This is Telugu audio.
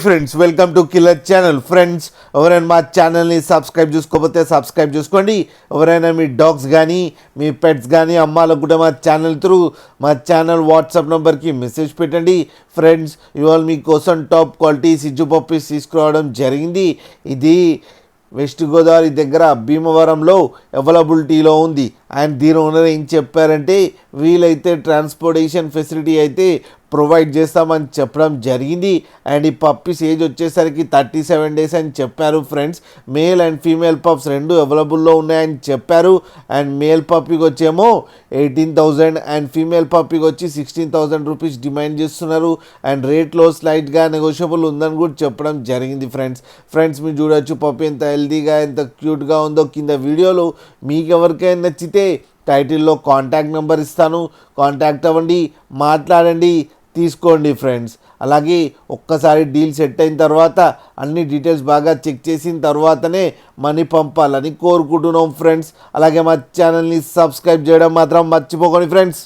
Friends welcome to killer channel. Friends ఎవరైనా మా ఛానల్ని సబ్స్క్రైబ్ చేసుకోకపోతే సబ్స్క్రైబ్ చేసుకోండి. ఎవరైనా మీ డాగ్స్ కానీ మీ పెట్స్ కానీ అమ్మాలకు కూడా మా ఛానల్ వాట్సాప్ నెంబర్కి మెసేజ్ పెట్టండి. ఫ్రెండ్స్ ఇవాళ మీకోసం టాప్ క్వాలిటీ సిజ్జు పప్పీస్ తీసుకురావడం జరిగింది. ఇది వెస్ట్ గోదావరి దగ్గర భీమవరంలో అవైలబిలిటీలో ఉంది. అండ్ దీని ఓనర్ ఏం చెప్పారంటే వీలైతే ట్రాన్స్పోర్టేషన్ ఫెసిలిటీ అయితే ప్రొవైడ్ చేస్తామని చెప్పడం జరిగింది. అండ్ ఈ పప్పీస్ ఏజ్ వచ్చేసరికి 37 days అని చెప్పారు. Friends male and female pups రెండు అవైలబుల్లో ఉన్నాయని చెప్పారు. అండ్ మేల్ పప్పీకి వచ్చేమో 18,000 అండ్ ఫీమేల్ పప్పీకి వచ్చి 16,000 రూపీస్ డిమాండ్ చేస్తున్నారు. అండ్ రేట్లో స్లైట్గా నెగోషియబుల్ ఉందని కూడా చెప్పడం జరిగింది. ఫ్రెండ్స్ మీరు చూడొచ్చు పప్పీ ఎంత హెల్తీగా ఎంత క్యూట్గా ఉందో. కింద వీడియోలో మీకు ఎవరికైనా నచ్చితే టైటిల్లో కాంటాక్ట్ నెంబర్ ఇస్తాను, కాంటాక్ట్ అవ్వండి, మాట్లాడండి, తీసుకోండి. ఫ్రెండ్స్ అలాగే ఒక్కసారి డీల్ సెట్ అయిన తర్వాత అన్ని డీటెయిల్స్ బాగా చెక్ చేసిన తర్వాతనే మనీ పంపాలని కోరుకుంటున్నాం. ఫ్రెండ్స్ అలాగే మా ఛానల్ని సబ్స్క్రైబ్ చేయడం మాత్రం మర్చిపోకండి. ఫ్రెండ్స్